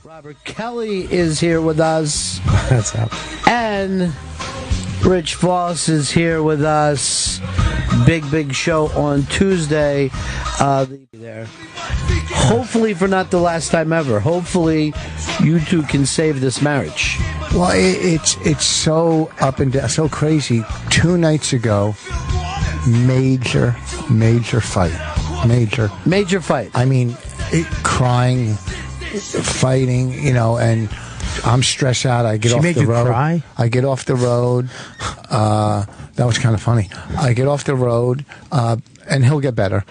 Robert Kelly is here with us. That's up. And Rich Voss is here with us. Big show on Tuesday. There. Hopefully for not the last time ever. Hopefully you two can save this marriage. Well, it's so up and down, so crazy. 2 nights ago, major fight. Major fight. I mean, crying, fighting, and I'm stressed out. I get off the road. She made you cry? I get off the road. That was kind of funny. I get off the road, and he'll get better.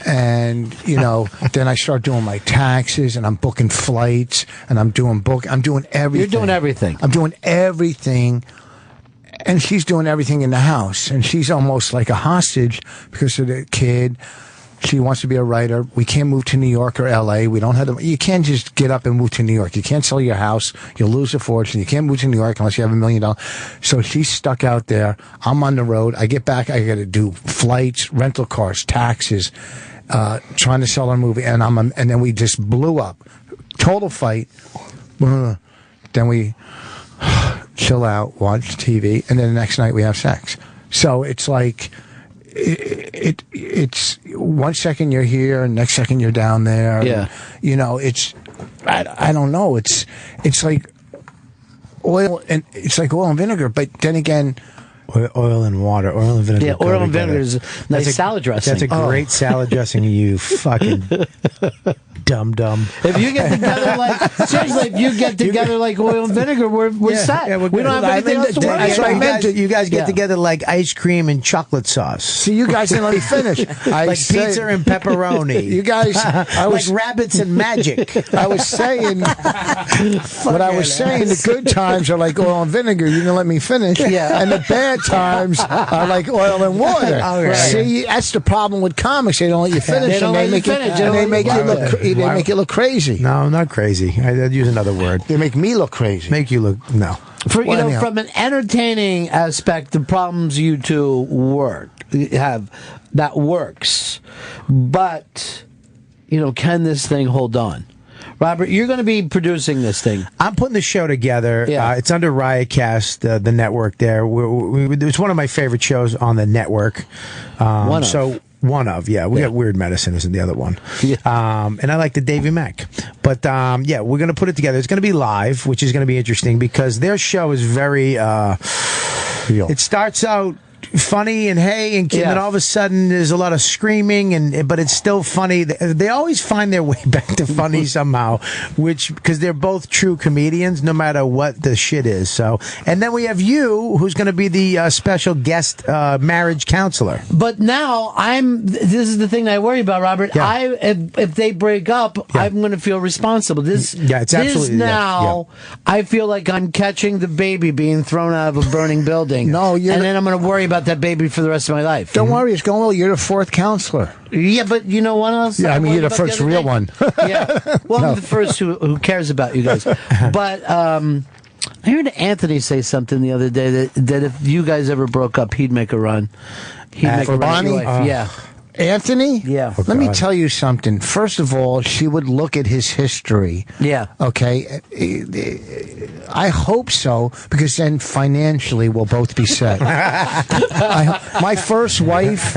And, then I start doing my taxes, and I'm booking flights, and I'm doing everything. You're doing everything. I'm doing everything. And she's doing everything in the house. And she's almost like a hostage because of the kid. She wants to be a writer. We can't move to New York or L.A. We don't have you can't just get up and move to New York. You can't sell your house. You'll lose a fortune. You can't move to New York unless you have $1 million. So she's stuck out there. I'm on the road. I get back. I got to do flights, rental cars, taxes, trying to sell our movie. And then we just blew up. Total fight. Then we chill out, watch TV, and then the next night we have sex. So it's like it's 1 second you're here, and next second you're down there. Yeah, and, it's I don't know. It's like oil and vinegar, but then again. Oil and water. Oil and vinegar. Yeah, oil and vinegar is nice salad dressing. That's a great salad dressing, you fucking dum-dum. If you get together like oil and vinegar, we're set. Yeah, we don't have anything else to worry about. You guys get together like ice cream and chocolate sauce. See, you guys didn't let me finish. Like pizza and pepperoni. You guys, like rabbits and magic. I was saying, the good times are like oil and vinegar. You didn't let me finish. Yeah. And the bad times are like oil and water. Right. See, that's the problem with comics. They don't let you finish, they make it look crazy. No, not crazy. I'd use another word. They make me look crazy. Make you look from an entertaining aspect, the problems you two have that works, but can this thing hold on? Robert, you're going to be producing this thing. I'm putting the show together. Yeah. It's under Riotcast, the network there. It's one of my favorite shows on the network. One of. We got Weird Medicine is the other one. Yeah. And I like the Davy Mac. But, we're going to put it together. It's going to be live, which is going to be interesting because their show is very, it starts out funny and then all of a sudden there's a lot of screaming but it's still funny. They always find their way back to funny somehow, because they're both true comedians no matter what the shit is. So, and then we have you, who's going to be the special guest marriage counselor. But now this is the thing I worry about, Robert. Yeah. If they break up, I'm going to feel responsible. It's absolutely now. I feel like I'm catching the baby being thrown out of a burning building. Then I'm going to worry about that baby for the rest of my life. Don't worry, it's going well. You're the 4th counselor. Yeah, but you know what else? Yeah, you're the first real one. Yeah. Well, I'm the first who cares about you guys. But I heard Anthony say something the other day that if you guys ever broke up, he'd make a run. He'd make a run at your wife. Yeah. Anthony? Yeah. Let me tell you something. First of all, she would look at his history. Yeah. Okay? I hope so, because then financially we'll both be set. My first wife,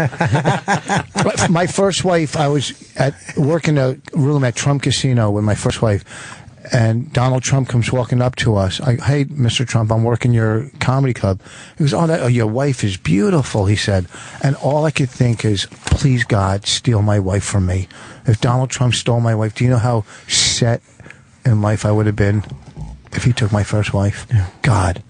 I was working a room at Trump Casino with my first wife. And Donald Trump comes walking up to us. Hey, Mr. Trump, I'm working your comedy club. He goes, your wife is beautiful, he said. And all I could think is, please, God, steal my wife from me. If Donald Trump stole my wife, do you know how set in life I would have been if he took my first wife? Yeah. God.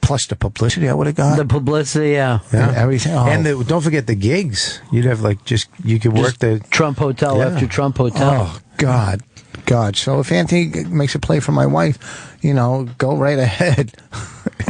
Plus the publicity I would have got. The publicity, yeah. And everything. Oh. And don't forget the gigs. You'd have you could work the Trump Hotel after Trump Hotel. Oh, God. So if Anthony makes a play for my wife, go right ahead.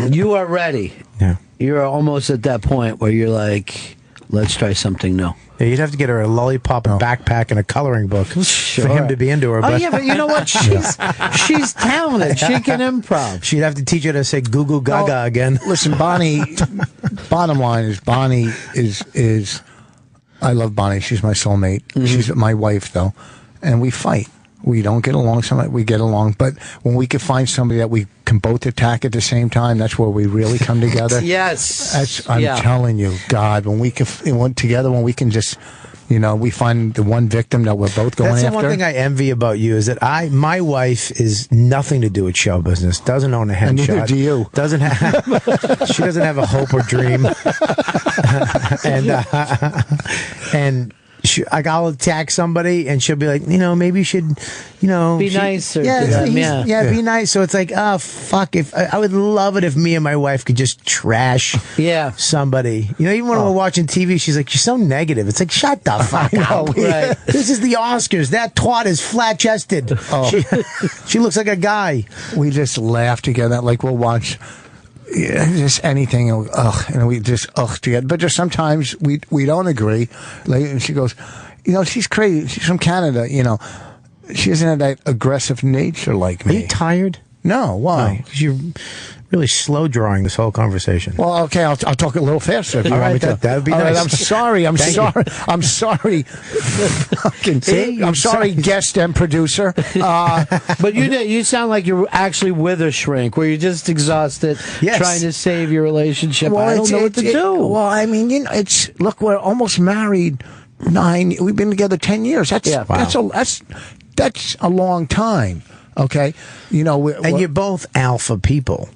You are ready. Yeah. You're almost at that point where you're like, let's try something new. Yeah, you'd have to get her a lollipop, a backpack, and a coloring book for him to be into her. But but you know what? She's talented. She can improv. She'd have to teach her to say "goo goo gaga" again. Listen, Bonnie. Bottom line is Bonnie is. I love Bonnie. She's my soulmate. Mm-hmm. She's my wife, though, and we fight. We don't get along. Sometimes we get along, but when we can find somebody that we can both attack at the same time, that's where we really come together. Yes, I'm telling you, God, when we can together, when we can just, we find the one victim that we're both going after. That's the one thing I envy about you is that my wife is nothing to do with show business. Doesn't own a headshot. Neither do you. Doesn't have. She doesn't have a hope or dream. and. I'll attack somebody, and she'll be like, maybe you should, be nicer. Be nice. So it's like, oh fuck! If I would love it if me and my wife could just trash, somebody. Even when we're watching TV, she's like, "You're so negative." It's like, shut the fuck up. Right. This is the Oscars. That twat is flat chested. She looks like a guy. We just laugh together, like we'll watch. Yeah, just anything, and we just together. But just sometimes we don't agree. Like, and she goes, she's crazy. She's from Canada. She doesn't have that aggressive nature like me. Are you tired? No. Why? Because you're really slow drawing this whole conversation. Well, okay, I'll talk a little faster if you want me to. That would be All nice. Right, I'm sorry. I'm sorry. I'm sorry, guest and producer. But you sound like you're actually with a shrink, where you're just exhausted, trying to save your relationship. Well, I don't know what to do. Well, I mean, look, we're almost married 9. We've been together 10 years. That's a long time. Okay, and you're both alpha people.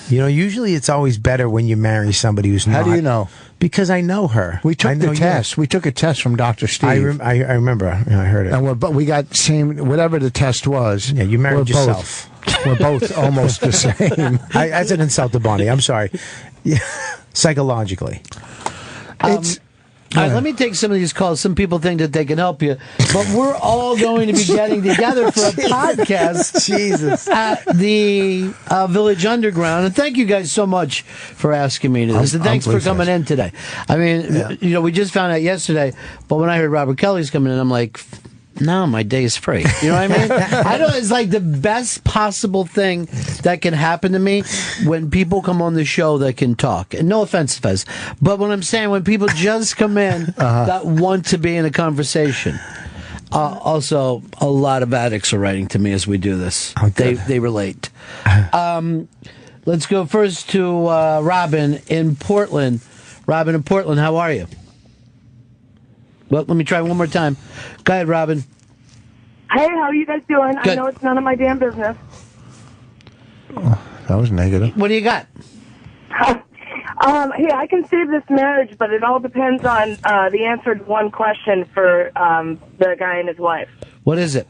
Usually it's always better when you marry somebody who's not. How do you know? Because I know her. We took the test. We took a test from Dr. Steve. I remember. I heard it. And we got whatever the test was. Yeah, you married yourself. We're both almost the same. That's an insult to Bonnie. I'm sorry. Yeah, psychologically. All right, let me take some of these calls. Some people think that they can help you, but we're all going to be getting together for a podcast. Jesus. At the Village Underground. And thank you guys so much for asking me to this. And thanks for coming in today. I mean, we just found out yesterday, but when I heard Robert Kelly's coming in, I'm like, no, my day is free. You know what I mean? I know it's like the best possible thing that can happen to me when people come on the show that can talk. And no offense, Fez, but what I'm saying, when people just come in that want to be in a conversation. Also, a lot of addicts are writing to me as we do this. They relate. Let's go first to Robin in Portland. Robin in Portland, how are you? Well, let me try one more time. Go ahead, Robin. Hey, how are you guys doing? Good. I know it's none of my damn business. Oh, that was negative. What do you got? Hey, I can save this marriage, but it all depends on the answer to one question for the guy and his wife. What is it?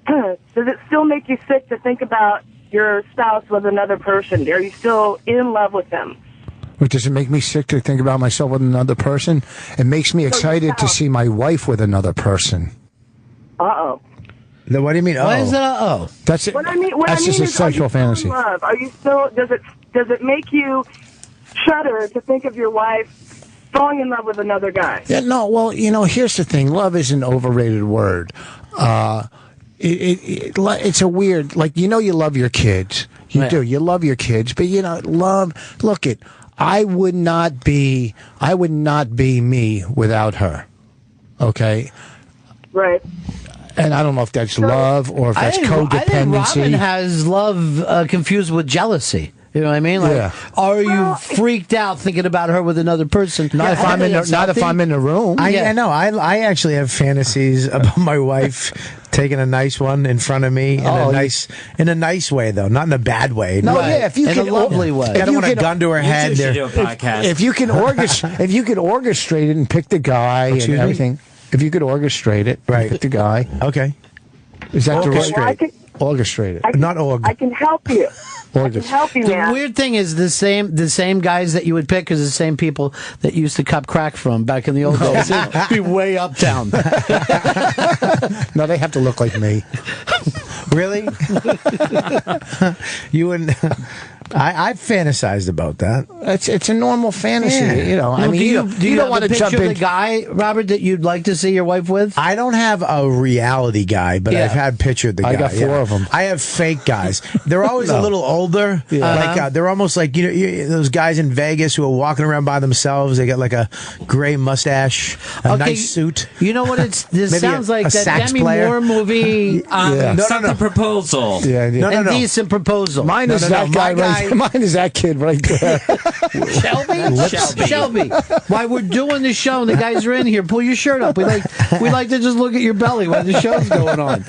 Does it still make you sick to think about your spouse with another person? Are you still in love with them? Does it make me sick to think about myself with another person? It makes me excited to see my wife with another person. Uh-oh. What do you mean? Why is it uh-oh? That's it. That's just a sexual fantasy. Love? Are you still? Does it make you shudder to think of your wife falling in love with another guy? Yeah, no. Well, here's the thing. Love is an overrated word. It's a weird, you love your kids. You do. You love your kids, but I would not be me without her. Okay? Right. And I don't know if that's love or if that's codependency. I think Robin has love confused with jealousy. You know what I mean? Are you freaked out thinking about her with another person? Not if I'm in the room. I know. I actually have fantasies about my wife taking a nice one in front of me in a nice way, though, not in a bad way. No, if you in can, a lovely way. I don't want a gun to her head. You should do a podcast. If you can orchestrate it and pick the guy and everything. If you could orchestrate it, pick the guy. Okay. Is that the right? Orchestrate it. Not org. I can help you. I can help you, man. The weird thing is the same guys that you would pick is the same people that you used to cop crack from back in the old days. They'd be way uptown. No, they have to look like me. Really? You and I've fantasized about that. It's a normal fantasy, you know. I mean, do you don't want to jump in. The guy, Robert, that you'd like to see your wife with? I don't have a reality guy, but I've had pictured the guy. I got 4 of them. I have fake guys. They're always a little older. Like they're almost like those guys in Vegas who are walking around by themselves. They got like a gray mustache, a nice suit. You know what? This sounds like that Demi Moore movie. The Proposal. No. Indecent Proposal. Mine is that guy. Mine is that kid right there. Shelby. While we're doing the show and the guys are in here, pull your shirt up. We like to just look at your belly while the show's going on.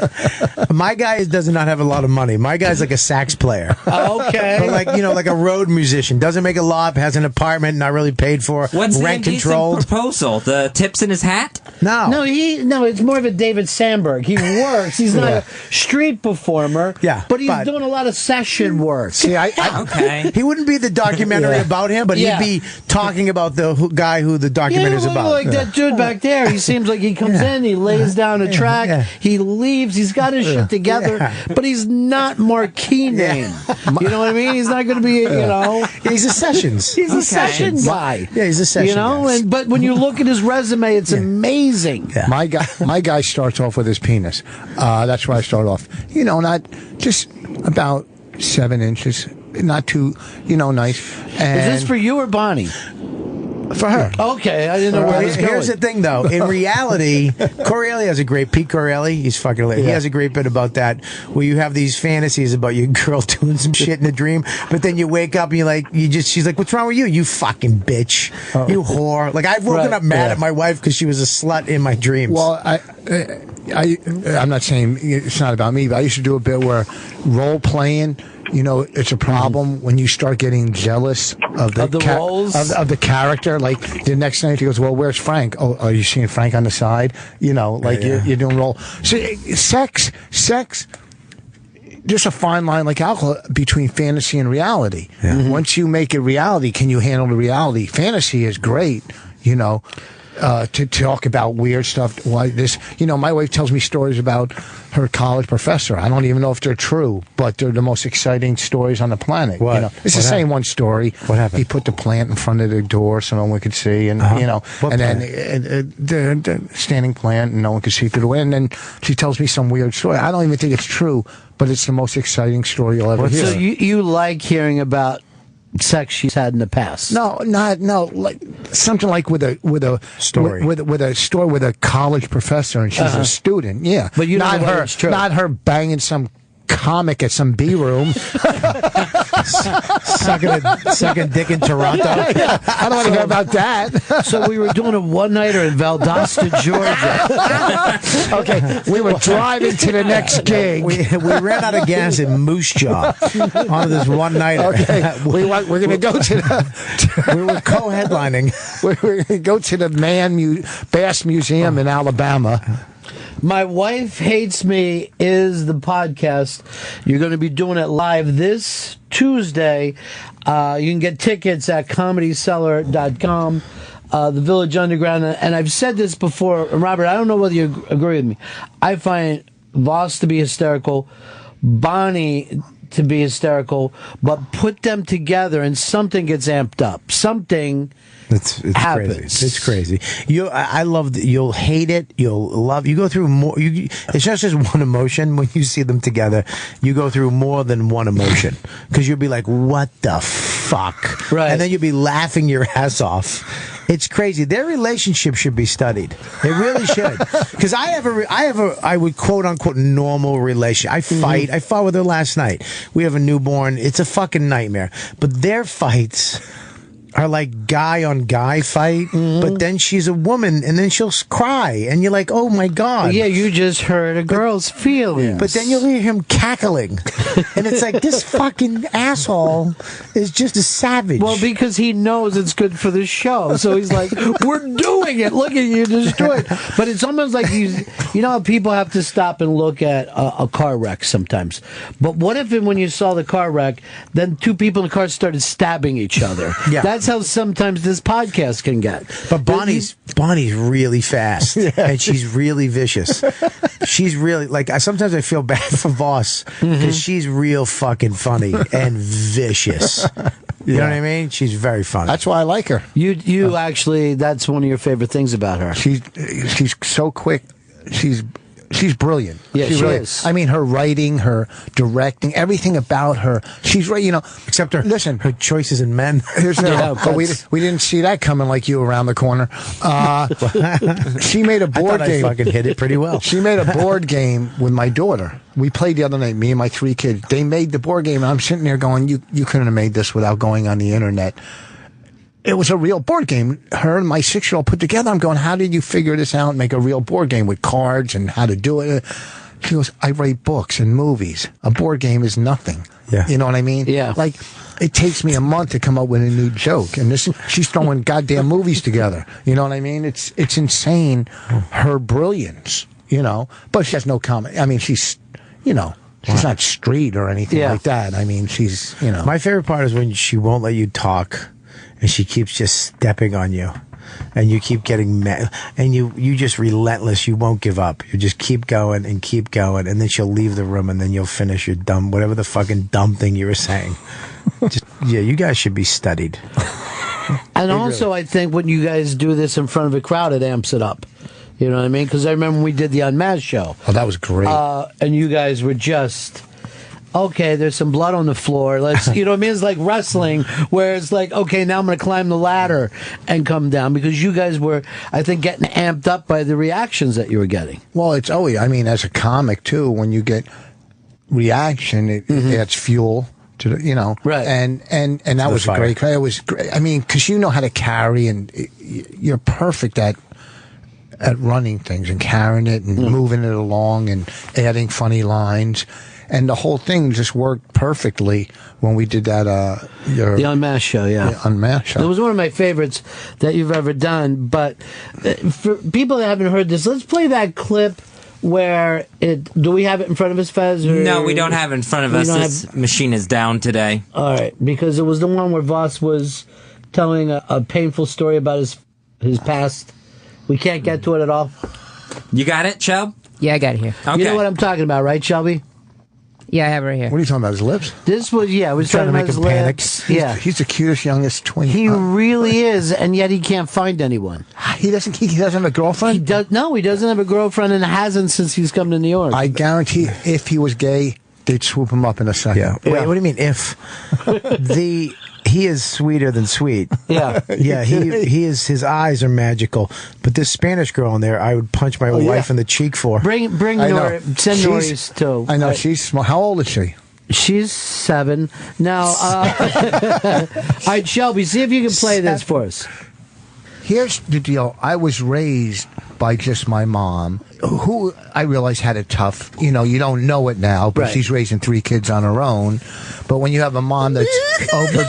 My guy does not have a lot of money. My guy's like a sax player. Okay. But like a road musician. Doesn't make a lot, has an apartment, not really paid for. What's rent the controlled. Proposal? The tips in his hat? No, it's more of a David Sandberg. He works. He's not a street performer. Yeah, but he's doing a lot of session work. See, okay. He wouldn't be the documentary about him, but he'd be talking about the guy who the documentary's about. Like that dude back there. He seems like he comes in, he lays down a track, he leaves, he's got his shit together, but he's not marquee name. You know what I mean? He's not going to be, He's a sessions. He's a session guy. Yeah, he's a session guy. But when you look at his resume, it's amazing. Yeah. My guy starts off with his penis. That's where I start off. Not just about 7 inches. Not too, nice. And is this for you or Bonnie? For her. Okay, I didn't know where it was going. Here's the thing, though. In reality, Corelli has a great... Pete Corelli, he's fucking hilarious. He has a great bit about that, where you have these fantasies about your girl doing some shit in a dream, but then you wake up and she's like, what's wrong with you? You fucking bitch. You whore. Like, I've woken up mad at my wife because she was a slut in my dreams. Well, I'm not saying it's not about me, but I used to do a bit where role-playing... it's a problem when you start getting jealous of the roles of the character. Like the next night, he goes, "Well, where's Frank? Oh, are you seeing Frank on the side? You're doing role. So sex, just a fine line like alcohol between fantasy and reality. Once you make it reality, can you handle the reality? Fantasy is great, to talk about weird stuff like this. My wife tells me stories about her college professor. I don't even know if they're true, but they're the most exciting stories on the planet. What? It's the same one story. What happened? He put the plant in front of the door so no one could see, and then the standing plant and no one could see through the window. And then she tells me some weird story. I don't even think it's true, but it's the most exciting story you'll ever hear. So you like hearing about sex she's had in the past? No, like something like with a story with a story with a college professor and she's a student. Yeah, but you don't know whether it's true. Not her banging some comic at some B room, sucking dick in Toronto. I don't want to hear about that. So we were doing a one-nighter in Valdosta, Georgia. Okay, we were driving to the next gig. We ran out of gas in Moose Jaw on this one-nighter. Okay, we're going to go to the... we were co-headlining. We're going to go to the Bass Museum in Alabama. My Wife Hates Me is the podcast. You're going to be doing it live this Tuesday. You can get tickets at comedycellar.com, the Village Underground. And I've said this before, Robert, I don't know whether you agree with me. I find Vos to be hysterical, Bonnie to be hysterical, but put them together and something gets amped up. Something... It's happens. Crazy. It's crazy. I love that. You'll hate it. You'll love. You go through more. It's just one emotion when you see them together. You go through more than one emotion because you'll be like, "What the fuck?" Right. And then you'll be laughing your ass off. It's crazy. Their relationship should be studied. It really should. Because I would quote unquote normal relation. I fight. I fought with her last night. We have a newborn. It's a fucking nightmare. But their fights are like guy on guy fight, but then she's a woman and then she'll cry and you're like, oh my God. Yeah, you just hurt a girl's feelings. But then you'll hear him cackling and it's like, this fucking asshole is just a savage. Well, because he knows it's good for the show. So he's like, we're doing it. Look at you destroyed. But it's almost like you know how people have to stop and look at a car wreck sometimes. But what if when you saw the car wreck, then two people in the car started stabbing each other? Yeah. that's how sometimes this podcast can get. But Bonnie's really fast, and she's really vicious. She's really sometimes I feel bad for Vos because she's real fucking funny and vicious. You know what I mean? She's very funny. That's why I like her. You actually, that's one of your favorite things about her. She's so quick. She's brilliant. Yeah, she really is. I mean, her writing, her directing, everything about her. She's right. Except her. Listen, her choices in men. But we didn't see that coming like you around the corner. She made a board game. I fucking hit it pretty well. She made a board game with my daughter. We played the other night, me and my 3 kids. They made the board game, and I'm sitting there going, you couldn't have made this without going on the internet. It was a real board game. Her and my 6-year-old put together. I'm going, how did you figure this out and make a real board game with cards and how to do it? She goes, I write books and movies. A board game is nothing. Yeah. You know what I mean? Yeah. Like, it takes me a month to come up with a new joke. And she's throwing goddamn movies together. You know what I mean? It's insane, her brilliance, But she has no comment. I mean, she's not street or anything like that. I mean, she's, My favorite part is when she won't let you talk. And she keeps just stepping on you, and you keep getting mad, and you just relentless. You won't give up. You just keep going, and then she'll leave the room, and then you'll finish your whatever the fucking dumb thing you were saying. You guys should be studied. And also, I think when you guys do this in front of a crowd, it amps it up. You know what I mean? Because I remember when we did the Unmasked show. Oh, that was great. And you guys were just... Okay, there's some blood on the floor. Let's, you know what I mean? It's like wrestling, where it's like, okay, now I'm going to climb the ladder and come down, because you guys were, I think, getting amped up by the reactions that you were getting. Well, it's always, I mean, as a comic too, when you get reaction, it adds fuel to the, right? And that was great. It was great. I mean, because you know how to carry, and you're perfect at running things and carrying it and moving it along and adding funny lines. And the whole thing just worked perfectly when we did that. The Unmasked show, yeah. The Unmasked show. It was one of my favorites that you've ever done. But for people that haven't heard this, let's play that clip where do we have it in front of us, Fez? No, we don't have it in front of us. This machine is down today. All right, because it was the one where Vos was telling a painful story about his past. We can't get to it at all. You got it, Shelb? Yeah, I got it here. Okay. You know what I'm talking about, right, Shelby? Yeah, I have it right here. What are you talking about? His lips? This was, I was trying to make him panic. Yeah. He's the cutest, youngest twin. He really is, and yet he can't find anyone. He doesn't have a girlfriend? No, he doesn't have a girlfriend, and hasn't since he's come to New York. I guarantee if he was gay, they'd swoop him up in a second. Yeah. Wait, what do you mean if? He is sweeter than sweet. Yeah. Yeah, he is. His eyes are magical. But this Spanish girl in there, I would punch my wife in the cheek for. Bring send Norris too. I know, she's small. How old is she? She's 7. Now, all right, Shelby, see if you can play this for us. Here's the deal. I was raised by just my mom, who I realized had it tough. You don't know it now, but she's raising 3 kids on her own. But when you have a mom that's over...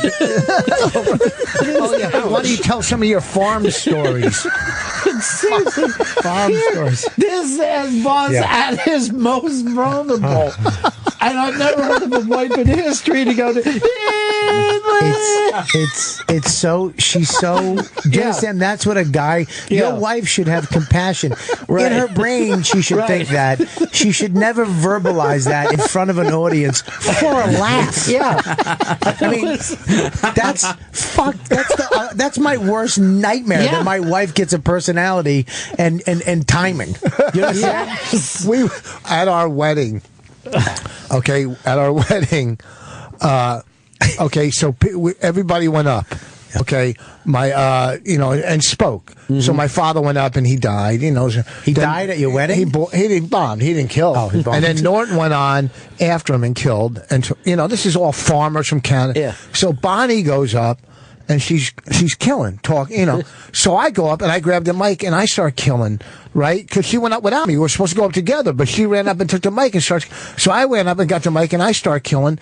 Oh, yeah. Why don't you tell some of your farm stories? Farm stories. This is Vos at his most vulnerable. And I've never heard of a wife in history to go to... It's so, she's so, do you understand? That's what a guy, your wife should have compassion. In her brain, she should think that. She should never verbalize that in front of an audience for a laugh. Yeah. I mean, that's my worst nightmare, that my wife gets a personality and timing. You understand? We, at our wedding, so everybody went up. Okay, and spoke. So my father went up and he died. He died at your wedding. He didn't bomb. He didn't kill. Oh, he bombed. And then Norton went on after him and killed. And this is all farmers from Canada. Yeah. So Bonnie goes up and she's killing, So I go up and I grab the mic and I start killing, right? Because she went up without me. We were supposed to go up together, but she ran up and took the mic and starts. So I went up and got the mic and I start killing.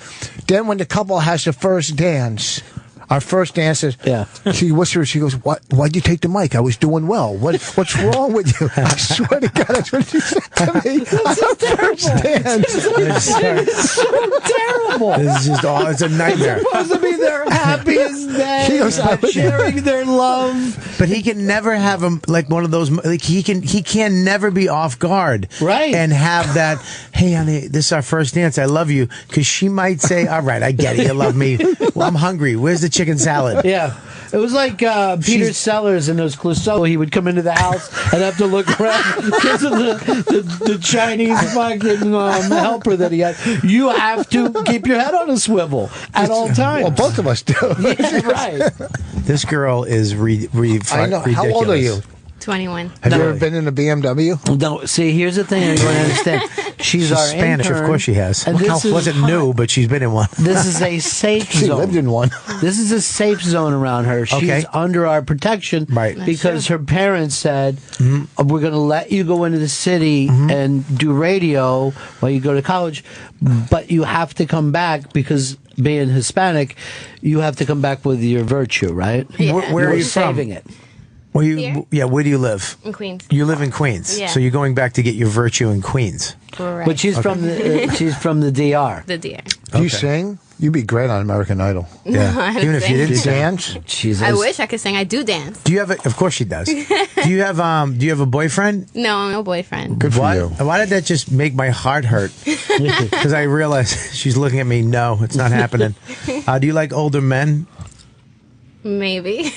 Then when the couple has the first dance, our first dance is, she whispers, she goes, why'd you take the mic? I was doing well. What's wrong with you? I swear to God, that's what she said to me. That's so first dance. It's so terrible. This is just it's a nightmare. It's supposed to be their happiest day, sharing their love. But he can never have him like one of those. Like he can never be off guard, right? And have that. Hey, honey, this is our first dance. I love you, because she might say, "All right, I get it. You love me. Well, I'm hungry. Where's the chicken salad?" Yeah. It was like Peter Sellers in those Clouseau. He would come into the house and have to look around because of the Chinese fucking helper that he had. You have to keep your head on a swivel at all times. Well, both of us do. Yeah, right. This girl is I know. ridiculous. How old are you? 21. Have you ever been in a BMW? No, see, here's the thing I want to understand. She's our Spanish, intern, of course she has. And this wasn't new, but she's been in one. This is a safe zone. She lived in one. This is a safe zone around her. She's under our protection, right? Because her parents said, "We're going to let you go into the city and do radio while you go to college, but you have to come back because being Hispanic, you have to come back with your virtue, right? Yeah. Where are you saving from? it." Where do you live? In Queens. You live in Queens, Yeah. so you're going back to get your virtue in Queens. Correct. But she's from the DR. The DR. Do you sing? You'd be great on American Idol. Yeah, I even if you don't didn't Dance? I wish I could sing. I do dance. Do you have? Of course she does. Do you have a boyfriend? No, no boyfriend. Good for you. Why did that just make my heart hurt? Because I realized she's looking at me. No, it's not happening. Do you like older men? Maybe.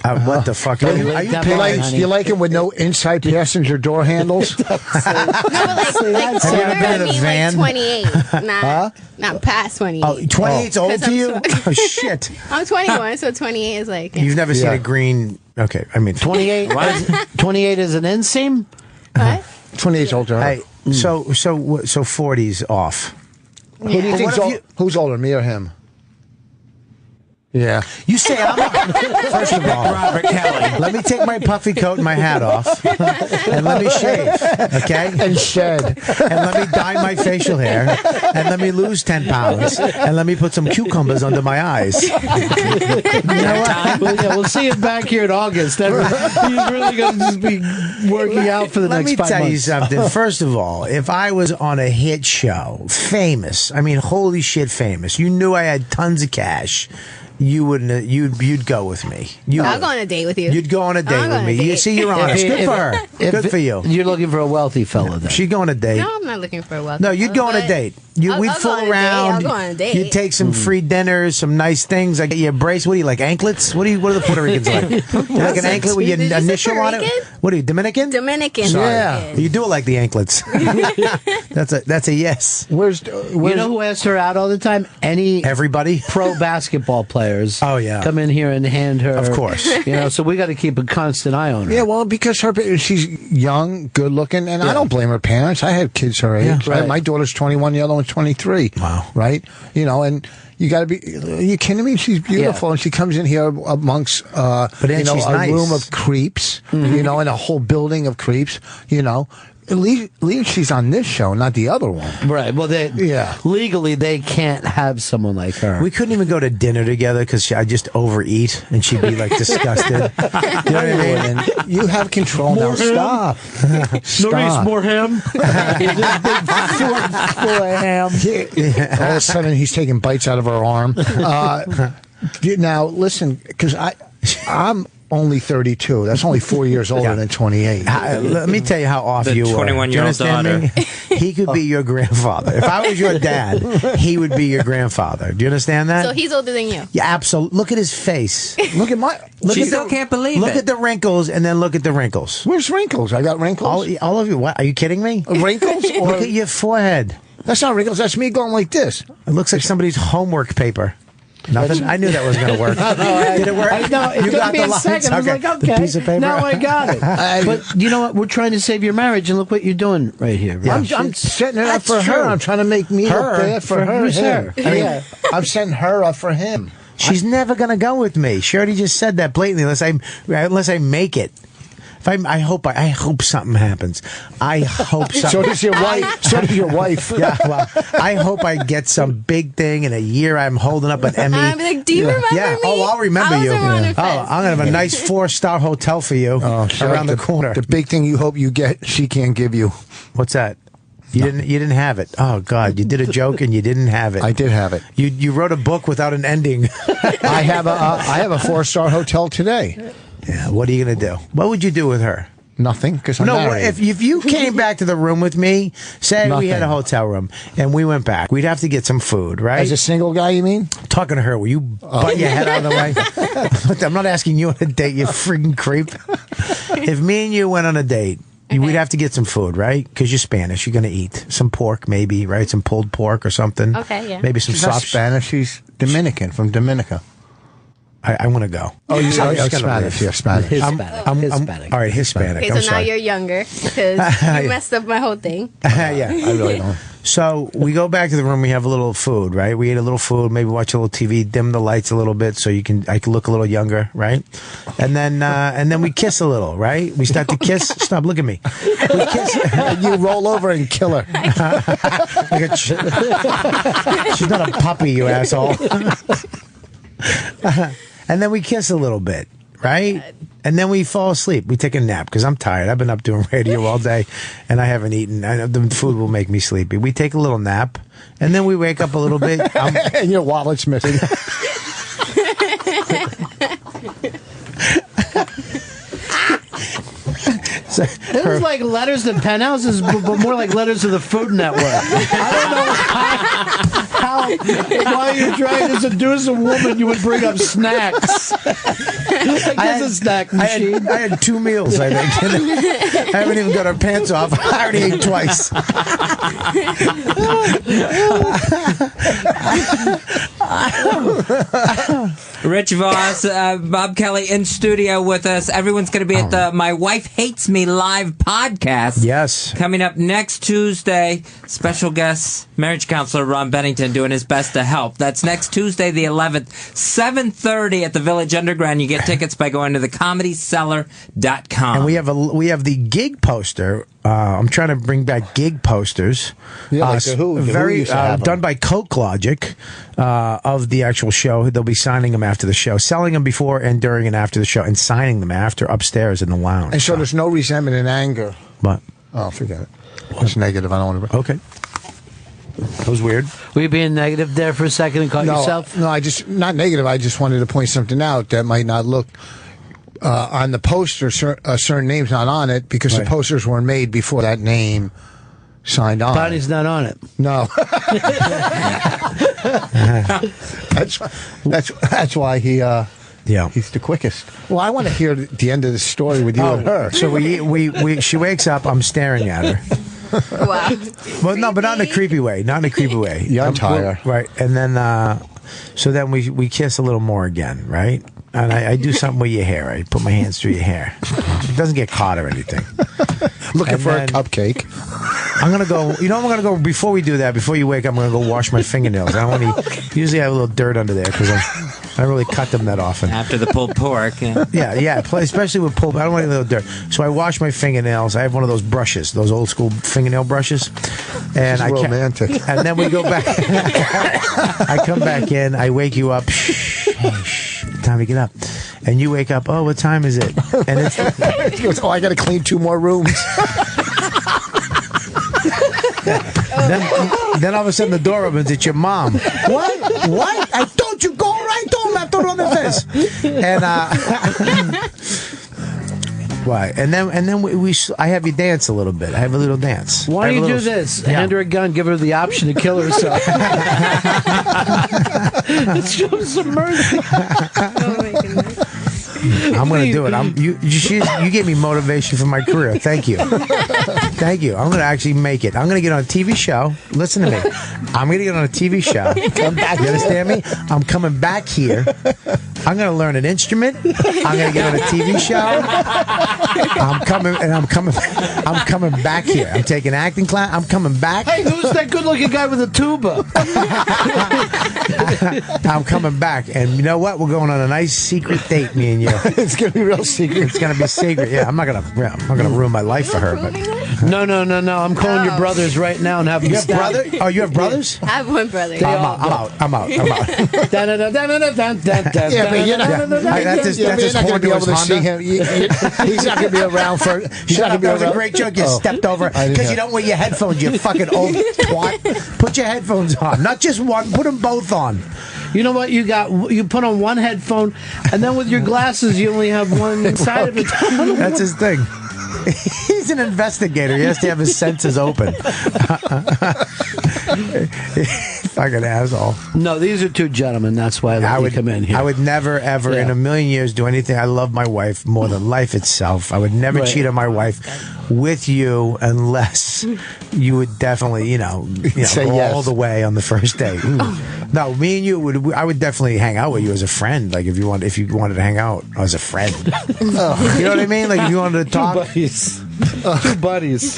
What the fuck? Are you You like it with no inside passenger door handles? No, but like Have you older, ever been in I a mean van? like 28, not past 28. Oh, 28's old to you? Oh, shit. I'm 21, so 28 is like. You've never seen a green... Okay, I mean... 28 28 is an inseam? What? 28's older. Hey, so 40's off. Who do you think's who's older, me or him? Yeah. You say I'm... First of all, Robert Kelly. Let me take my puffy coat and my hat off, and let me shave, okay? And shed. And let me dye my facial hair, and let me lose 10 pounds, and let me put some cucumbers under my eyes. You know what? We'll see him back here in August. He's really going to just be working out for the next 5 months. Let me tell you something. First of all, if I was on a hit show, famous, I mean, holy shit famous, you knew I had tons of cash, you wouldn't. You'd go with me. I'll go on a date with you. You'd go on a date with me. You see, you're honest. Good for her. Good for you. You're looking for a wealthy fellow, then. She'd go on a date. No, I'm not looking for a wealthy. No, you'd go on a date. We'd fool around. I'll go on a date. You'd take some free dinners, some nice things. I get you a brace. What do you like? Anklets? What are the Puerto Ricans like? You like an anklet with your initial on it? What are you, Dominican? Dominican. Sorry. Yeah. You do it like the anklets. That's a yes. Where's you know who asks her out all the time? Everybody. Pro basketball players. Oh yeah. Come in here and hand her. Of course. So we got to keep a constant eye on her. Yeah, well, because she's young, good looking, and I don't blame her parents. I had kids her age. Yeah, right. My daughter's 21, the other one's 23. Wow. Right? And you got to be. Are you kidding me? She's beautiful, and she comes in here amongst she's a nice. room of creeps, and a whole building of creeps. At least she's on this show, not the other one. Right. Well, legally they can't have someone like her. We couldn't even go to dinner together because I just overeat and she'd be like disgusted. You know what I mean? And you have control now. Stop. Maurice, more ham. He's just big full of ham. All of a sudden, he's taking bites out of her arm. Now, listen, because I'm only 32. That's only 4 years older than 28. Let me tell you how off you are. 21-year-old daughter. He could be your grandfather. If I was your dad, he would be your grandfather. Do you understand that? So he's older than you. Yeah, absolutely. Look at his face. Look at my. She still can't believe Look it. at the wrinkles, and then look at the wrinkles. Where's wrinkles? I got wrinkles. All of you. What? Are you kidding me? Wrinkles? Look at your forehead. That's not wrinkles. That's me going like this. It looks like somebody's homework paper. Nothing. I knew that was going to work. Did it work? No, it took me a second. I was like, okay, piece of paper. now I got it. But you know what? We're trying to save your marriage, and look what you're doing right here. Yeah. I'm setting it up for her. I'm trying to make me look bad for her. Who's her? I'm setting her up for him. She's never going to go with me. She already just said that blatantly. Unless I make it. I hope something happens. I hope something. So does your wife. So does your wife. Yeah, well, I hope I get some big thing in a year. I'm holding up an Emmy. I'm like, do you remember me? Oh, I'll remember you. I'm gonna have a nice 4-star hotel for you around the corner. The big thing you hope you get, she can't give you. What's that? You didn't have it. Oh God, you did a joke and you didn't have it. I did have it. You wrote a book without an ending. I have a 4-star hotel today. Yeah. What are you gonna do? What would you do with her? Nothing, because I'm married. If you came back to the room with me, say we had a hotel room and we went back, we'd have to get some food, right? As a single guy, you mean? Talking to her, will you butt your head out of the way? I'm not asking you on a date, you freaking creep. If me and you went on a date, we'd have to get some food, right? Because you're Spanish, you're going to eat some pork, maybe, right? Some pulled pork or something. Okay, yeah. Maybe some She's not soft. Spanish. She's Dominican, from Dominica. I want to go. Oh, you're Spanish. Yeah, Spanish. Hispanic. All right, Hispanic. Okay, I'm so now sorry. you're younger because you messed up my whole thing. Yeah. I really don't. So we go back to the room. We have a little food, right? We ate a little food. Maybe watch a little TV. Dim the lights a little bit so I can look a little younger, right? And then we kiss a little, right? We start to kiss. Stop, look at me. We kiss. You roll over and kill her. She's not a puppy, you asshole. And then we kiss a little bit, right? And then we fall asleep. We take a nap because I'm tired. I've been up doing radio all day, and I haven't eaten. I know the food will make me sleepy. We take a little nap, and then we wake up a little bit. And your wallet's missing. It was like letters to penthouses, but more like letters to the Food Network. I don't know how while you're trying to seduce a woman, you would bring up snacks. Like there's a snack machine. I had 2 meals, I think. I haven't even got our pants off. I already ate twice. Rich Vos, Bob Kelly in studio with us. Everyone's going to be at the My Wife Hates Me live podcast. Yes. Coming up next Tuesday. Special guest, marriage counselor Ron Bennington doing his best to help. That's next Tuesday, the 11th, 7:30 at the Village Underground. You get tickets by going to thecomedycellar.com. And we have the gig poster. I'm trying to bring back gig posters. Yeah, like the Who used to have them. done by Coke Logic of the actual show. They'll be signing them after the show, selling them before and during and after the show, and signing them after upstairs in the lounge. And so there's no resentment and anger. But Oh, forget it. It's negative. I don't want to. okay, that was weird. Were you being negative there for a second and caught yourself? No, not negative. I just wanted to point something out that might not look on the poster. A certain name's not on it because the posters were made before that name signed on. Bonnie's not on it. No. That's why he. Yeah, he's the quickest. Well, I want to hear the end of the story with you and her. So she wakes up. I'm staring at her. Wow. Well, no, but not in a creepy way. Not in a creepy way. You're tired. Right. And then, so then we kiss a little more again, right? And I do something with your hair. I put my hands through your hair. It doesn't get caught or anything. Looking for a cupcake. I'm going to go, I'm going to go, before we do that, before you wake up, I'm going to go wash my fingernails. Usually I have a little dirt under there because I don't really cut them that often. After the pulled pork. Yeah, especially with pulled. I don't want any little dirt. So I wash my fingernails. I have one of those brushes, those old school fingernail brushes. And I romantic. And then we go back. I come back in. I wake you up. Shh, time to get up. And you wake up. Oh, what time is it? And it's He goes, I got to clean 2 more rooms. then all of a sudden the door opens. It's your mom. What? I told you go right home after all of this. And why? And then we I have you dance a little bit. I have a little dance. Why don't you do this? Yeah. Hand her a gun, give her the option to kill herself. Let's show some mercy. Oh my goodness. I'm going to do it. You gave me motivation for my career. Thank you. Thank you. I'm going to actually make it. I'm going to get on a TV show. Listen to me. I'm going to get on a TV show. Come back. You understand me? I'm coming back here. I'm going to learn an instrument. I'm going to get on a TV show. I'm coming back here. I'm taking acting class. I'm coming back. Hey, who's that good-looking guy with a tuba? I'm coming back. And you know what? We're going on a nice secret date, me and you. It's going to be real secret. It's going to be secret. Yeah, I'm not going to ruin my life for her. But No. I'm calling your brothers right now and having you have brother? Oh, you have brothers? I have one brother. I'm out. Yeah, mean, you're not, That's you're not going to horn be to able to his see Honda. him. He's not going to be around for. He's not going to be That was a around. great joke. You stepped over I didn't because hear. you don't wear your headphones. You fucking old twat. Put your headphones on, not just one. Put them both on. You know what? You put on one headphone, and then with your glasses, you only have one side of it. That's his thing. He's an investigator. He has to have his senses open. Fucking asshole. No, these are two gentlemen. That's why I let you come in here. I would never, ever in a million years do anything. I love my wife more than life itself. I would never cheat on my wife with you unless you would definitely, Say go yes. all the way on the first date. No, me and you I would definitely hang out with you as a friend. Like if you wanted to hang out as a friend. You know what I mean? Like if you wanted to talk. Two buddies.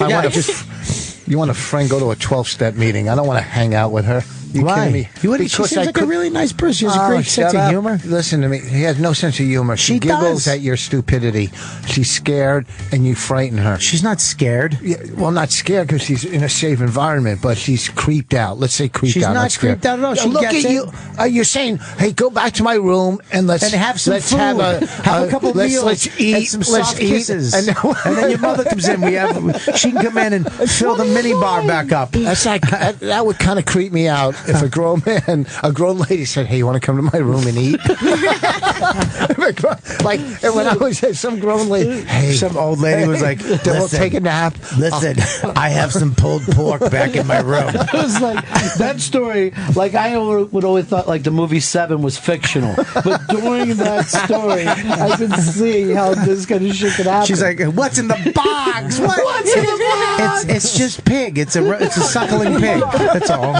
You want a friend go to a 12-step meeting? I don't want to hang out with her. You kidding me? She seems like a really nice person. She has a great sense of humor. Listen to me. He has no sense of humor. She giggles at your stupidity. She's scared, and you frighten her. She's not scared. Yeah, well, not scared because she's in a safe environment, but she's creeped out. Let's say creeped out. She's not scared. creeped out at all. She Look gets at it. you. You're saying, "Hey, go back to my room and let's have some food. Have a couple meals. Let's eat. And some let's soft eat." kisses. And then your mother comes in. She can come in and fill the mini bar back up. That's like that would kind of creep me out if a grown lady said, "Hey, you want to come to my room and eat?" Like when I was at some grown lady, some old lady was like, "We'll take a nap." Listen, I have some pulled pork back in my room. It was like that story. Like I would always thought like the movie Seven was fictional, but during that story, I could see how this kind of shit could happen. She's like, "What's in the box? What's in the box? It's just pig. It's a suckling pig. That's all.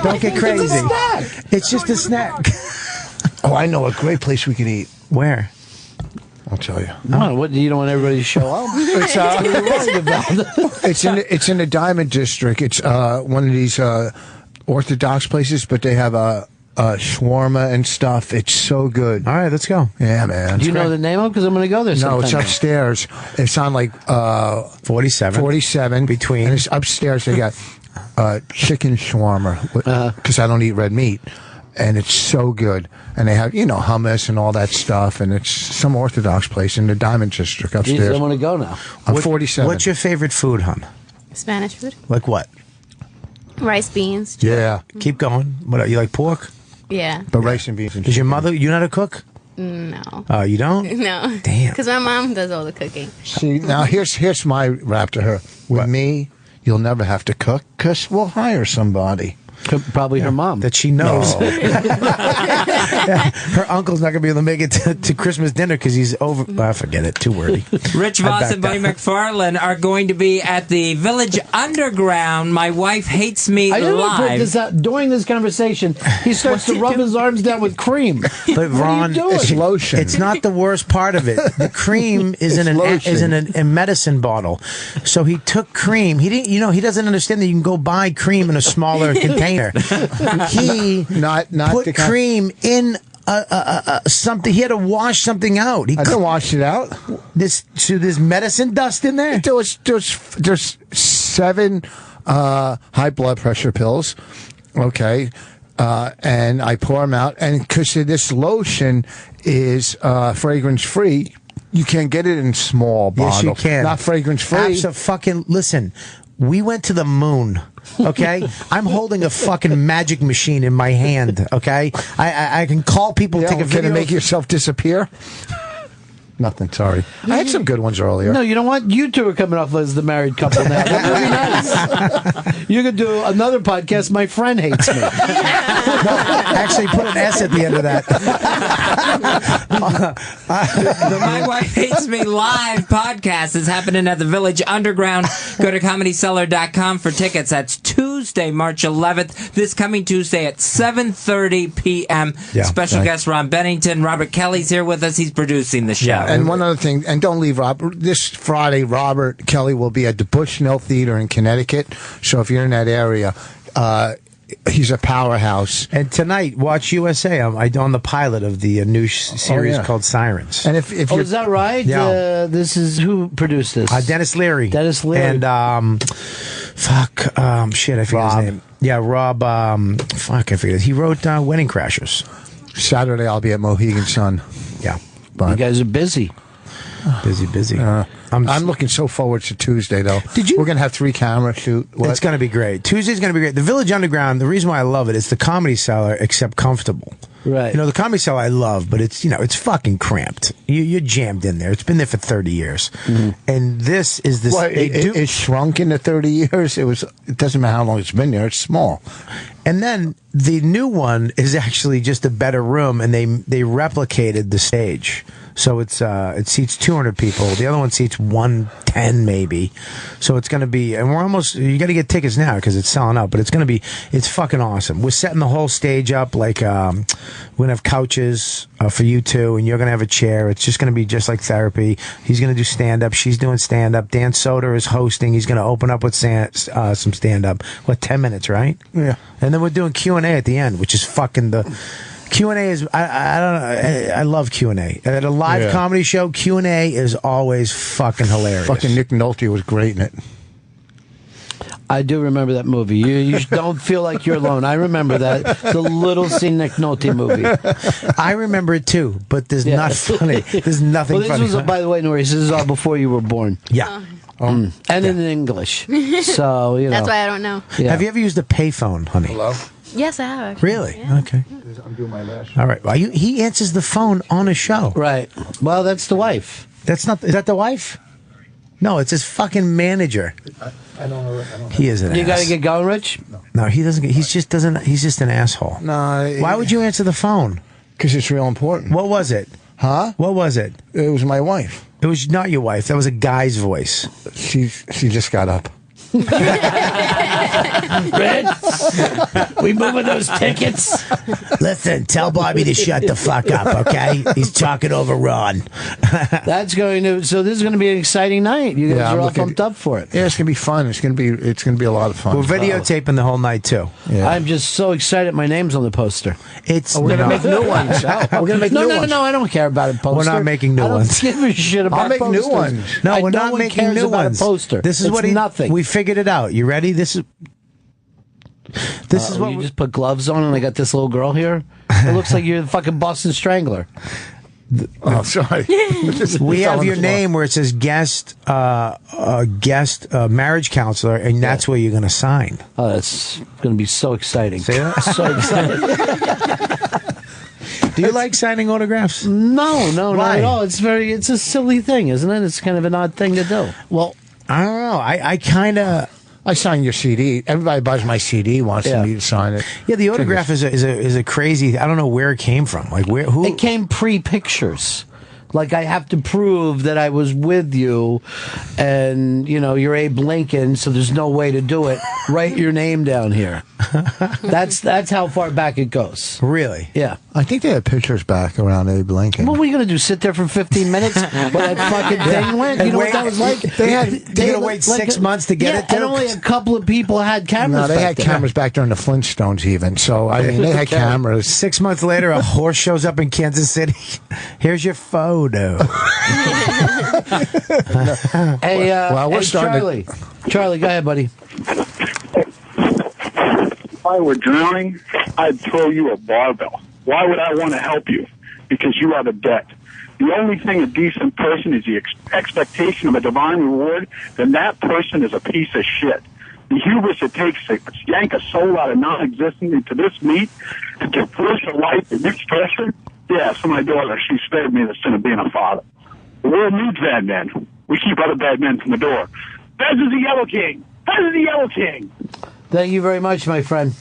Don't get crazy. It's just a snack." Oh, I know a great place we can eat. Where? I'll tell you. What you don't want everybody to show up? It's in the Diamond District. It's one of these Orthodox places, but they have a shawarma and stuff. It's so good. All right, let's go. Yeah, man. Do you know the name of it? Because I'm going to go there sometime. No, it's upstairs. It's on like 47 between. And it's upstairs. They got chicken shawarma because I don't eat red meat. And it's so good. And they have, hummus and all that stuff. And it's some Orthodox place in the Diamond District upstairs. Jeez, I want to go now. I'm 47. What's your favorite food, hon? Spanish food. Like what? Rice, beans. Yeah. Keep going. What, you like pork? Yeah. But rice and beans. Is your mother, you're not a cook? No. Oh, you don't? No. Damn. Because my mom does all the cooking. See, now here's my rap to her. With me, you'll never have to cook because we'll hire somebody. Probably her mom. That she knows. Her uncle's not going to be able to make it to Christmas dinner because he's over. Forget it. Too wordy. Rich Voss and Buddy McFarlane are going to be at the Village Underground. My wife hates me I didn't live. put this out. During this conversation, he starts to rub his arms down with cream. But Ron, It's lotion. it's not the worst part of it. The cream is in a medicine bottle. So he took cream. He didn't. He doesn't understand that you can go buy cream in a smaller container. He not put the cream in something. He had to wash something out. I didn't wash it out. There's medicine dust in there. There's 7 high blood pressure pills. Okay. And I pour them out. And because this lotion is fragrance free, you can't get it in small bottles. Yes, you can. Not fragrance free. Listen, we went to the moon. Okay, I'm holding a fucking magic machine in my hand. Okay, I can call people, take a video, and make yourself disappear. Nothing. Sorry, I had some good ones earlier. No, you know what? You two are coming off as the married couple now. That would be nice. You could do another podcast. My friend hates me. Actually, put an S at the end of that. The My Wife Hates Me live podcast is happening at the Village Underground. Go to ComedyCellar.com for tickets. That's Tuesday, March 11th. This coming Tuesday at 7:30 p.m. Special guest Ron Bennington. Robert Kelly's here with us. He's producing the show. And one other thing, and don't leave Robert. This Friday, Robert Kelly will be at the Bushnell Theater in Connecticut. So if you're in that area, he's a powerhouse. And tonight, watch USA. I'm on the pilot of the new series called Sirens. And if you're, is that right? Yeah. This is who produced this? Dennis Leary. Dennis Leary. And shit, I forget his name. Yeah, Rob. I forget. He wrote Wedding Crashers. Saturday I'll be at Mohegan Sun. Yeah. But You guys are busy. Busy. I'm looking so forward to Tuesday, though. We're going to have 3 camera shoot. It's going to be great. Tuesday's going to be great. The Village Underground, the reason why I love it is the Comedy Cellar, except comfortable. Right. You know, the Comedy Cellar I love, but it's, it's fucking cramped. You're jammed in there. It's been there for 30 years. Mm-hmm. And this is this. Well, it shrunk in the 30 years. It doesn't matter how long it's been there. It's small. And then the new one is actually just a better room, and they replicated the stage. So it seats 200 people. The other one seats 110 maybe. So it's going to be, and you got to get tickets now because it's selling out. But it's fucking awesome. We're setting the whole stage up like we're going to have couches for you two, and you're going to have a chair. It's just going to be just like therapy. He's going to do stand up. She's doing stand up. Dan Soder is hosting. He's going to open up with some stand up. 10 minutes, right? Yeah. And then we're doing Q&A at the end, which is fucking the. Q&A is I don't know. I love Q&A. At a live comedy show, Q&A is always fucking hilarious. Fucking Nick Nolte was great in it. I do remember that movie. You don't feel like you're alone. I remember that. The Little Scene Nick Nolte movie. I remember it too, but there's not funny. There's nothing well, this funny. was, by the way, Norris, this is all before you were born. Yeah. And in English. So, That's why I don't know. Yeah. Have you ever used a payphone, honey? Hello? Yes, I have. Actually. Really? Yeah. Okay. I'm doing my last. All right. Well, he answers the phone on a show. Right. Well, that's the wife. Is that the wife? No, it's his fucking manager. I don't know. He is an ass. You got to get going, Rich? No, he doesn't. He's just an asshole. No. Why would you answer the phone? Because it's real important. What was it? Huh? What was it? It was my wife. It was not your wife. That was a guy's voice. She just got up. Rich, we moving those tickets? Listen, tell Bobby to shut the fuck up, okay? He's talking over Ron. So this is going to be an exciting night. You guys are all pumped up for it. Yeah, it's going to be fun. It's going to be a lot of fun. We're videotaping the whole night too. Yeah. I'm just so excited. My name's on the poster. We're going to make new ones. We're going to make new ones. No, I don't care about a poster. We're not making new ones. I don't give a shit about I'll make posters. new ones. No, we're no not one making cares new about ones. A poster. This is it's what nothing. We figured it out. You ready? This is what you just put gloves on, and I got this little girl here. It looks like you're the fucking Boston Strangler. Oh, sorry. We have your name where it says guest marriage counselor, and that's where you're going to sign. Oh, that's going to be so exciting. See that? So excited. Do you like signing autographs? No, not Why? at all. It's a silly thing, isn't it? It's kind of an odd thing to do. Well, I don't know. I kind of. I signed your CD. Everybody buys my CD, wants me to sign it. Yeah, the autograph is a crazy. I don't know where it came from. Like who? It came pre-pictures. Like I have to prove that I was with you, and you're Abe Lincoln, so there's no way to do it. Write your name down here. That's how far back it goes. Really? Yeah. I think they had pictures back around Abe Lincoln. What were you gonna do? Sit there for 15 minutes while that fucking thing went? You know what that was like? They had to wait 6 months to get it. And only a couple of people had cameras. No, they had there. cameras back during the Flintstones, even. So I mean, they had cameras. 6 months later, a horse shows up in Kansas City. Here's your photo. Hey, we're starting. Charlie, go ahead, buddy. If I were drowning, I'd throw you a barbell. Why would I want to help you? Because you are the debt. The only thing a decent person is the expectation of a divine reward, then that person is a piece of shit. The hubris it takes to yank a soul out of non-existence into this meat and to force a life in this pressure. Yeah, so my daughter, she spared me the sin of being a father. The world needs bad men. We keep other bad men from the door. Bez is the Yellow King. Bez is the Yellow King. Thank you very much, my friend.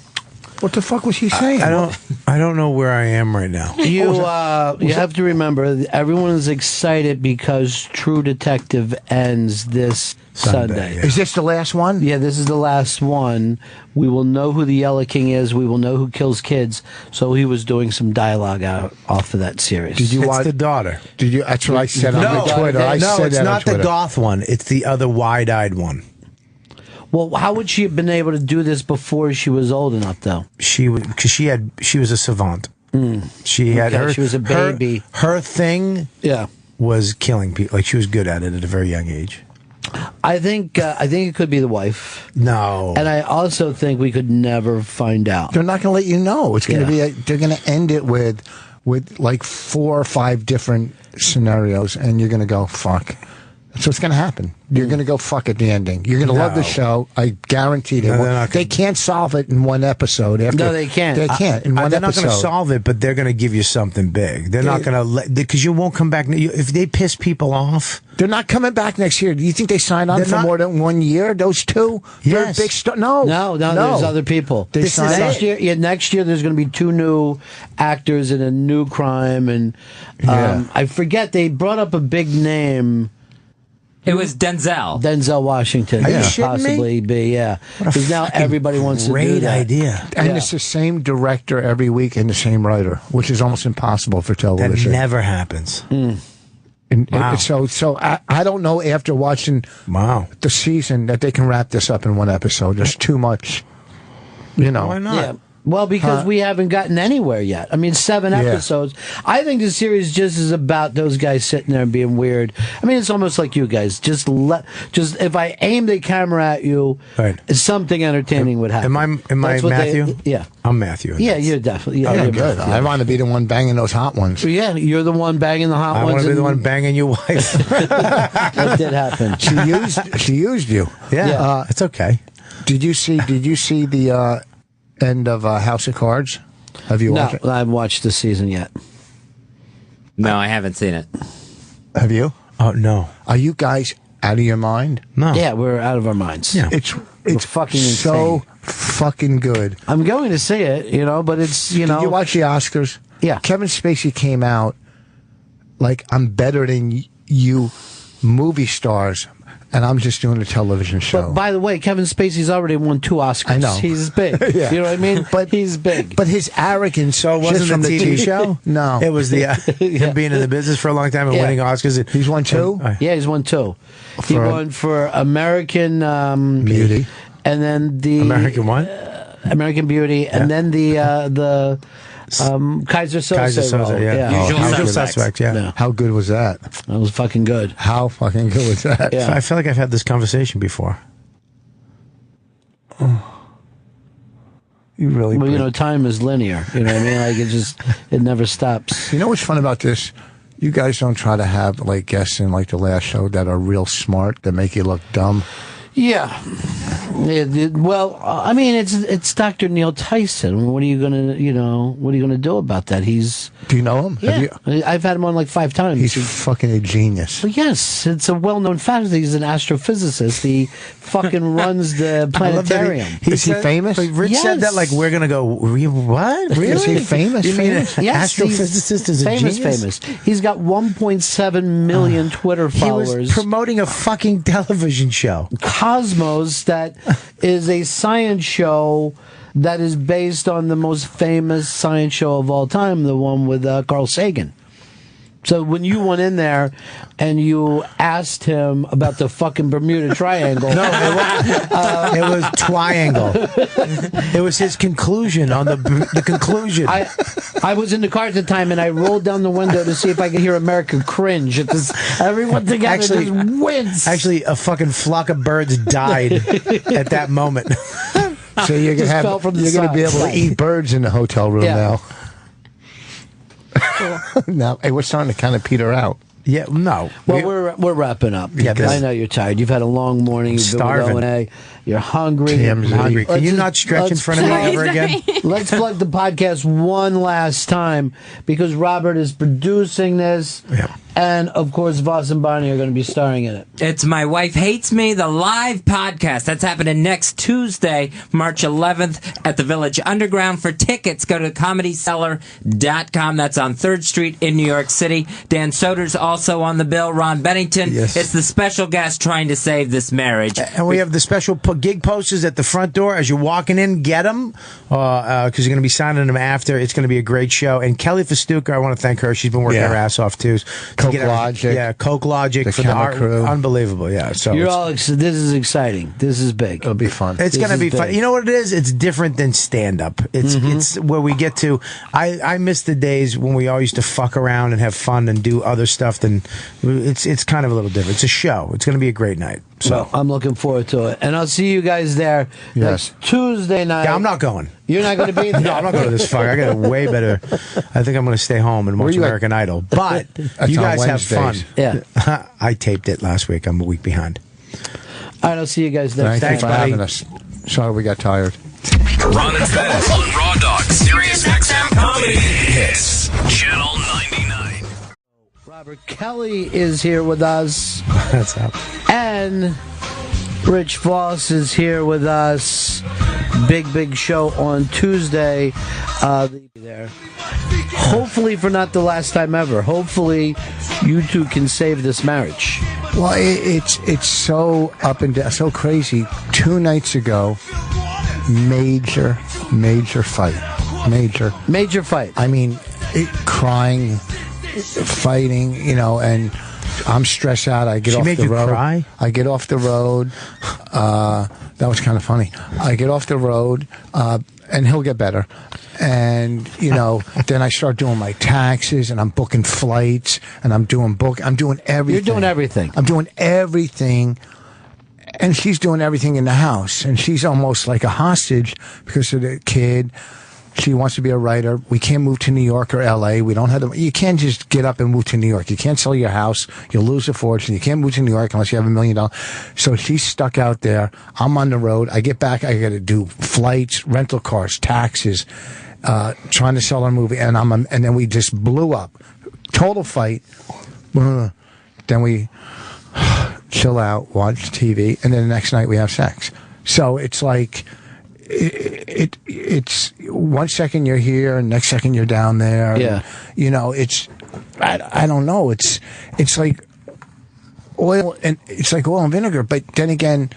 What the fuck was he saying? I don't know where I am right now. You have to remember, everyone is excited because True Detective ends this Sunday. Is this the last one? Yeah, this is the last one. We will know who the Yellow King is. We will know who kills kids. So he was doing some dialogue off of that series. Did you It's the daughter. Did you? That's what I said on No, Twitter. no, it's not the goth one. It's the other wide-eyed one. Well, how would she have been able to do this before she was old enough, though? She was a savant. She had her. She was a baby. Her thing, Yeah. was killing people. Like she was good at it at a very young age. I think it could be the wife. No, And I also think we could never find out. They're not going to let you know. It's going to be. They're going to end it with with like 4 or 5 different scenarios, and you're going to go, fuck. So it's going to happen. You're going to go fuck at the ending. You're going to love the show. I guarantee they can't solve it in one episode. No, they can't. They can't in one they're episode. not going to solve it, but they're going to give you something big. They're not going to because you won't come back. If they piss people off, they're not coming back next year. Do you think they signed on for more than 1 year? Those two? Yes. They're big no. There's other people. Next year there's going to be 2 new actors in a new crime, and I forget, they brought up a big name. It was Denzel. Denzel Washington. Are you shitting possibly me? Be, yeah. Because now everybody wants to do great that. idea. And it's the same director every week and the same writer, which is almost impossible for television. That never happens. And so I don't know after watching the season that they can wrap this up in one episode. There's too much, Why not? Yeah. Well, because we haven't gotten anywhere yet. I mean, 7 episodes. I think the series just is about those guys sitting there and being weird. I mean, it's almost like you guys. Just if I aim the camera at you, something entertaining would happen. Am I Matthew? Yeah. I'm Matthew. Yeah, you're definitely. Yeah, you're good. I want to be the one banging those hot ones. Yeah, you're the one banging the hot ones. I want to be the one banging your wife. That did happen. She used you. Yeah, it's okay. Did you see the end of House of Cards? Have you watched it? No, I haven't watched the season yet. No, I haven't seen it. Have you? Oh, no. Are you guys out of your mind? No. Yeah, we're out of our minds. Yeah. It's fucking so insane. fucking good. I'm going to see it, but it's, Did you watch the Oscars? Yeah. Kevin Spacey came out like, I'm better than you movie stars, and I'm just doing a television show. But by the way, Kevin Spacey's already won 2 Oscars. I know. He's big. Yeah. You know what I mean? But he's big. But his arrogance. So it wasn't from the TV show? No. It was the him being in the business for a long time and winning Oscars. He's won 2? Yeah, he's won 2. He won for American Beauty. And then the American what? American Beauty, and then the Kaiser Soze. Yeah. Usual Suspects. Yeah. How good was that? That was fucking good. How fucking good was that? Yeah. I feel like I've had this conversation before. You really. Well, time is linear. You know what I mean? Like it never stops. You know what's fun about this? You guys don't try to have like guests in like the last show that are real smart that make you look dumb. Yeah. Well, I mean, it's Dr. Neil Tyson. What are you gonna do about that? Do you know him? Yeah. I've had him on like 5 times. He's fucking a genius. Well, yes, it's a well-known fact that he's an astrophysicist. He fucking runs the planetarium. Is he famous? Rich said that like we're gonna go. What? Really? Is he famous? You mean an Yes, astrophysicist is a famous, genius? famous. He's got 1.7 million Twitter followers. He was promoting a fucking television show. Cosmos, that is a science show that is based on the most famous science show of all time, the one with Carl Sagan. So when you went in there and you asked him about the fucking Bermuda Triangle. No, it was triangle. It was his conclusion on the conclusion. I was in the car at the time and I rolled down the window to see if I could hear America cringe at this. Everyone together just wins. Actually, a fucking flock of birds died at that moment. So you're gonna be able to eat birds in the hotel room now. No, hey, we're starting to kind of peter out. Yeah, no. Well, we're wrapping up. Yeah, I know you're tired. You've had a long morning. You've starving. been with O&A. You're hungry. I'm hungry. Can you not stretch in front of me ever again? Let's plug the podcast one last time because Robert is producing this. Yeah. And, of course, Vos and Bonnie are going to be starring in it. It's My Wife Hates Me, the live podcast. That's happening next Tuesday, March 11th at the Village Underground. For tickets, go to ComedyCellar.com. That's on 3rd Street in New York City. Dan Soder's also on the bill. Ron Bennington. Yes. It's the special guest trying to save this marriage. And we have the special gig posters at the front door. As you're walking in, get them because you're going to be signing them after. It's going to be a great show. And Kelly Festuca, I want to thank her. She's been working her ass off, too. Coke Logic. Yeah, Coke Logic the for the art crew. Unbelievable, yeah. So You're all this is exciting. This is big. It'll be fun. it's going to be fun. big. You know what it is? It's different than stand-up. It's where we get to... I miss the days when we all used to fuck around and have fun and do other stuff. It's kind of a little different. It's a show. It's going to be a great night. So I'm looking forward to it. And I'll see you guys there next Tuesday night. Yeah, I'm not going. You're not going to be there? No, I'm not going to this fuck. I got a way better. I think I'm going to stay home and watch American Idol. But you guys have fun. Yeah. I taped it last week. I'm a week behind. All right, I'll see you guys next Thanks for buddy. having us. Sorry we got tired. Ron and Fez on Raw Dog, Sirius XM Comedy Hits, Channel 99. Robert Kelly is here with us. That's up. And Rich Voss is here with us. Big show on Tuesday. There. Hopefully for not the last time ever. Hopefully you two can save this marriage. Well, it's so up and down, so crazy. 2 nights ago, major fight. Major fight. I mean, crying, fighting, and I'm stressed out. I get off the road. Cry? I get off the road. That was kind of funny. I get off the road, and he'll get better. And then I start doing my taxes, and I'm booking flights, and I'm doing everything. You're doing everything. I'm doing everything. And she's doing everything in the house, and she's almost like a hostage because of the kid. She wants to be a writer. We can't move to New York or L.A. We don't have the. You can't just get up and move to New York. You can't sell your house. You'll lose a fortune. You can't move to New York unless you have $1 million. So she's stuck out there. I'm on the road. I get back. I got to do flights, rental cars, taxes, trying to sell our movie, and then we just blew up. Total fight. Then we chill out, watch TV, and then the next night we have sex. So it's like it's 1 second you're here, and next second you're down there. Yeah. And, it's I don't know. It's like oil and vinegar, but then again.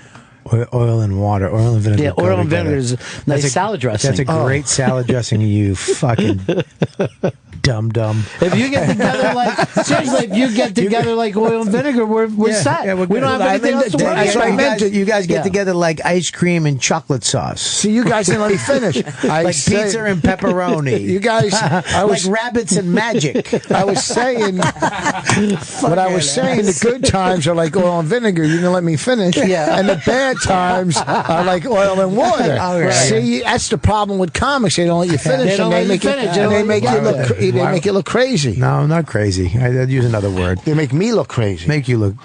Oil and water. Oil and vinegar. Yeah, oil and vinegar is nice salad dressing. That's a great salad dressing, you fucking dum-dum. If you get together like oil and vinegar, we're set. Yeah, we don't have anything else to worry about. You guys get together like ice cream and chocolate sauce. See, you guys didn't let me finish. Like pizza and pepperoni. You guys, like rabbits and magic. I was saying, the good times are like oil and vinegar. You didn't let me finish. Yeah. And the bad times are like oil and water. Right. See, that's the problem with comics. They don't let you finish, they make it look crazy. No, not crazy. I'd use another word. They make me look crazy. Make you look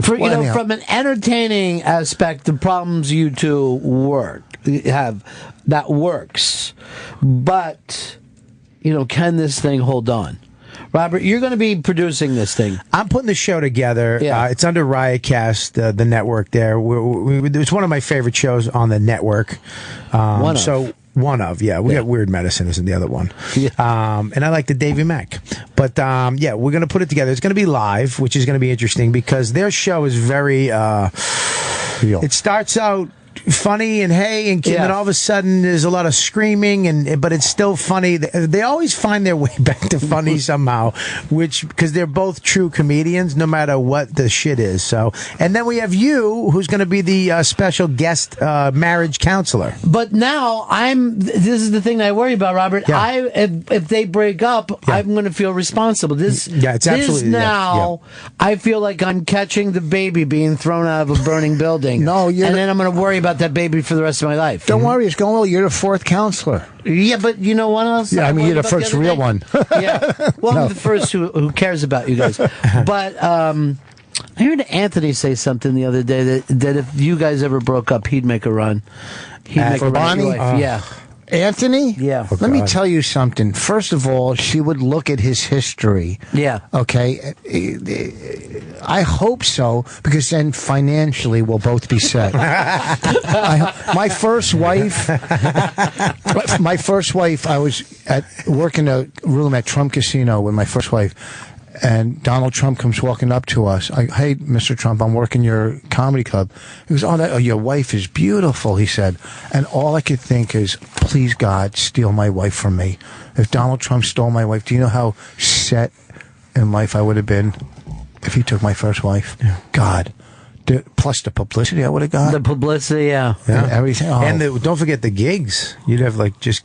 From an entertaining aspect, the problems you two have that works, but can this thing hold on? Robert, you're going to be producing this thing. I'm putting the show together. Yeah. It's under Riotcast, the network there. It's one of my favorite shows on the network. One of. We got Weird Medicine isn't the other one. Yeah. And I like the Davy Mac. But, we're going to put it together. It's going to be live, which is going to be interesting because their show is very, it starts out funny and then all of a sudden there's a lot of screaming but it's still funny. They always find their way back to funny somehow, because they're both true comedians no matter what the shit is. So, and then we have you, who's going to be the special guest marriage counselor. But now this is the thing that I worry about, Robert. Yeah. If they break up, I'm going to feel responsible. It's absolutely I feel like I'm catching the baby being thrown out of a burning building. Then I'm going to worry about that baby for the rest of my life. Don't worry, it's going well. You're the 4th counselor. Yeah, but you know what else? Yeah, you're the first real one. Yeah, well, I'm the first who cares about you guys. But I heard Anthony say something the other day that if you guys ever broke up, he'd make a run. He'd make a run at your wife. Yeah. Anthony? Yeah. Let me tell you something. First of all, she would look at his history. Yeah. Okay? I hope so, because then financially we'll both be set. My first wife, I was working a room at Trump Casino with my first wife. And Donald Trump comes walking up to us. Hey, Mr. Trump, I'm working your comedy club. He goes, your wife is beautiful, he said. And all I could think is, please, God, steal my wife from me. If Donald Trump stole my wife, do you know how set in life I would have been if he took my first wife? Yeah. God. Plus the publicity I would have got. The publicity, yeah. And everything. Oh. And don't forget the gigs. You'd have just